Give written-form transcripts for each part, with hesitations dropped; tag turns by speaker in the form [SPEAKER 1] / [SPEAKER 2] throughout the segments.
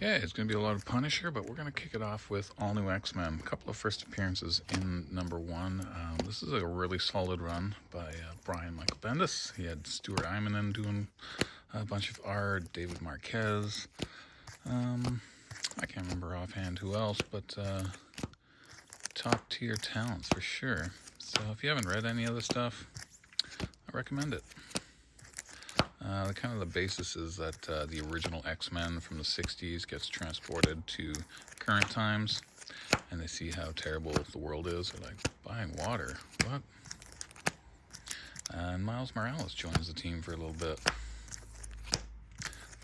[SPEAKER 1] Okay, it's going to be a lot of Punisher, but we're going to kick it off with All New X-Men. A couple of first appearances in #1. This is a really solid run by Brian Michael Bendis. He had Stuart Immonen doing a bunch of art, David Marquez. I can't remember offhand who else, but top tier talents for sure. So if you haven't read any of this stuff, I recommend it. Kind of the basis is that the original X-Men from the 60s gets transported to current times, and they see how terrible the world is. They're like, buying water? What? And Miles Morales joins the team for a little bit.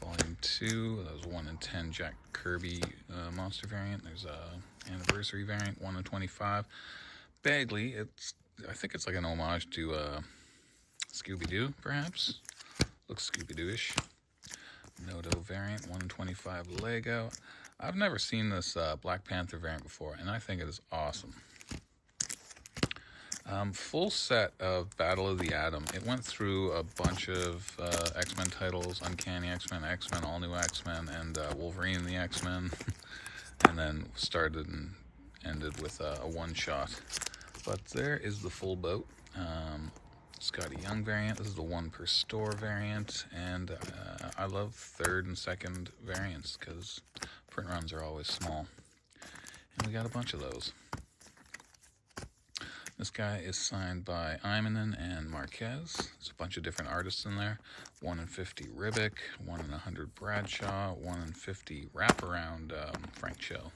[SPEAKER 1] Volume 2, that was 1 in 10 Jack Kirby monster variant. There's a anniversary variant, 1 in 25. Bagley, I think it's like an homage to Scooby-Doo, perhaps. Looks Scooby-Doo-ish. Noto variant, 1 in 25 Lego. I've never seen this Black Panther variant before, and I think it is awesome. Full set of Battle of the Atom. It went through a bunch of X-Men titles, Uncanny X-Men, X-Men, All New X-Men, and Wolverine and the X-Men, and then started and ended with a one-shot. But there is the full boat. Scotty Young variant. This is the 1 per store variant, and I love 3rd and 2nd variants because print runs are always small, and we got a bunch of those. This guy is signed by Immonen and Marquez. There's a bunch of different artists in there. 1 in 50 Ribic, 1 in 100 Bradshaw, 1 in 50 Wraparound Frank Cho.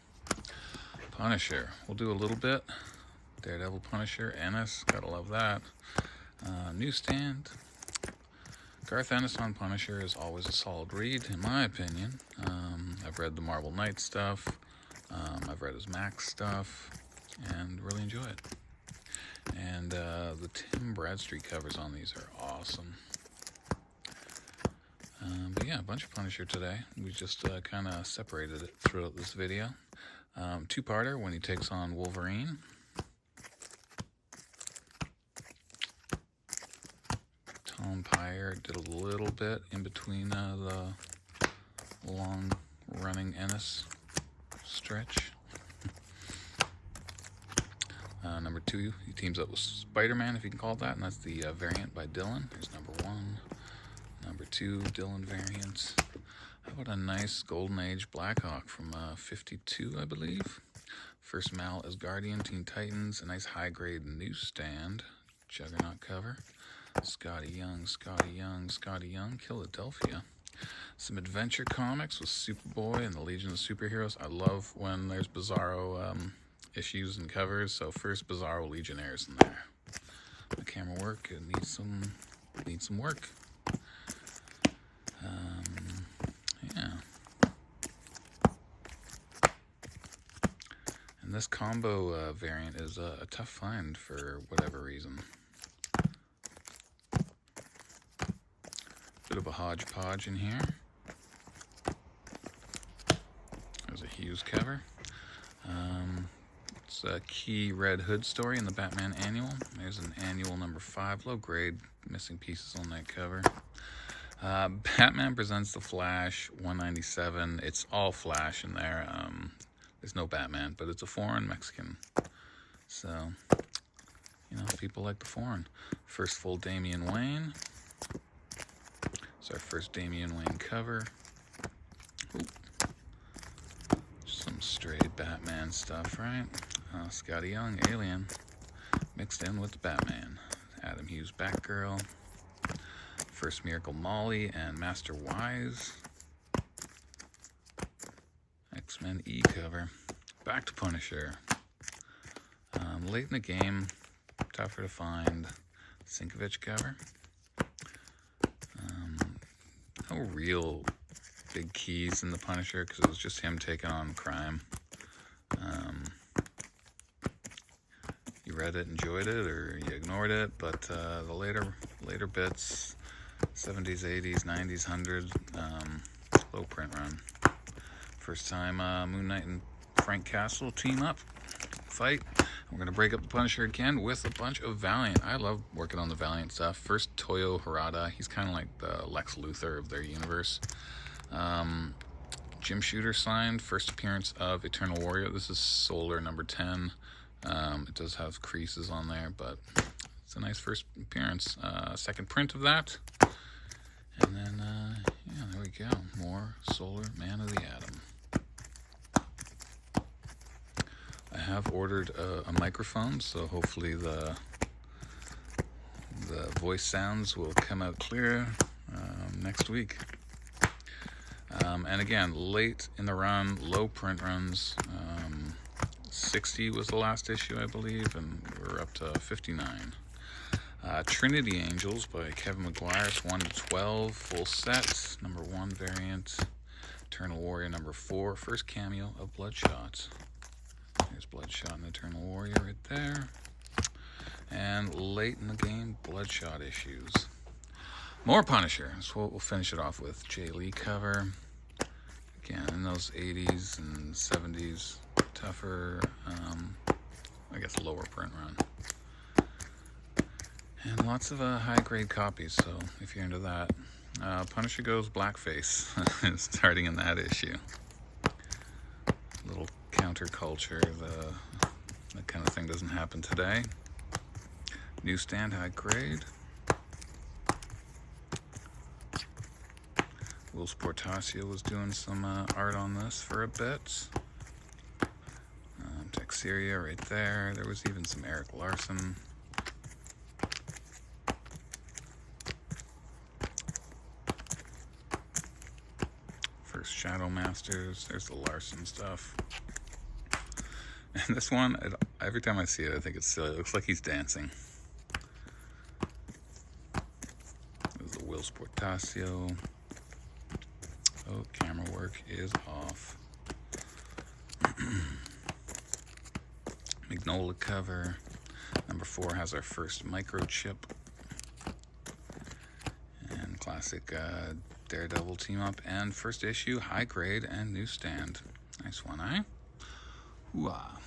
[SPEAKER 1] Punisher, we'll do a little bit. Daredevil Punisher, Ennis, gotta love that. Newsstand. Garth Ennis on Punisher is always a solid read, in my opinion. I've read the Marvel Knight stuff. I've read his Max stuff, and really enjoy it. And the Tim Bradstreet covers on these are awesome. But yeah, a bunch of Punisher today. We just kind of separated it throughout this video. Two-parter when he takes on Wolverine. Tom Pyre did a little bit in between the long-running Ennis stretch. Number 2, he teams up with Spider-Man, if you can call it that, and that's the variant by Dylan. There's number 1. Number 2, Dylan variant. How about a nice Golden Age Blackhawk from 52, I believe. First Mal as Guardian, Teen Titans, a nice high-grade Newsstand Juggernaut cover. Scotty Young, Philadelphia. Some adventure comics with Superboy and the Legion of Superheroes. I love when there's Bizarro issues and covers. So first Bizarro Legionnaires in there. The camera work, it needs some work. Yeah. And this combo variant is a tough find for whatever reason. Bit of a hodgepodge in here. There's a Hughes cover. It's a key Red Hood story in the Batman Annual. There's an Annual number 5, low grade, missing pieces on that cover. Batman Presents the Flash, 197. It's all Flash in there. There's no Batman, but it's a foreign Mexican. So, people like the foreign. First full Damian Wayne. It's our first Damian Wayne cover. Ooh. Some straight Batman stuff, right? Scotty Young, Alien, mixed in with the Batman. Adam Hughes, Batgirl. First Miracle Molly and Master Wise. X-Men E cover. Back to Punisher. Late in the game, tougher to find. Sinkovich cover. No real big keys in the Punisher because it was just him taking on crime. You read it, enjoyed it, or you ignored it, but the later bits, 70s, 80s, 90s, 100, low print run. First time Moon Knight and Frank Castle team up, fight. We're going to break up the Punisher again with a bunch of Valiant. I love working on the Valiant stuff. First, Toyo Harada. He's kind of like the Lex Luthor of their universe. Jim Shooter signed, first appearance of Eternal Warrior. This is Solar number 10. It does have creases on there, but it's a nice first appearance. Second print of that. And then, yeah, there we go. More Solar Man of the Atom. I have ordered a microphone, so hopefully the voice sounds will come out clear next week. And again, late in the run, low print runs. 60 was the last issue, I believe, and we're up to 59. Trinity Angels by Kevin McGuire. It's 1 to 12, full set, number 1 variant. Eternal Warrior number 4, first cameo of Bloodshot. There's Bloodshot and Eternal Warrior right there. And late in the game, Bloodshot issues. More Punisher. That's what we'll finish it off with. Jay Lee cover. Again, in those 80s and 70s, tougher, I guess lower print run. And lots of high-grade copies, so if you're into that. Punisher goes blackface, starting in that issue. Little counterculture, that kind of thing doesn't happen today. Newsstand high grade. Will Sportasio was doing some art on this for a bit. Texeria right there. There was even some Eric Larson. First Shadow Masters. There's the Larson stuff. And this one, every time I see it, I think it's silly. It looks like he's dancing. There's the Will Sportasio. Oh, camera work is off. Magnolia cover. Number 4 has our first microchip. And classic Daredevil team up. And first issue, high grade and newsstand. Nice one, eh? Hoo-ah.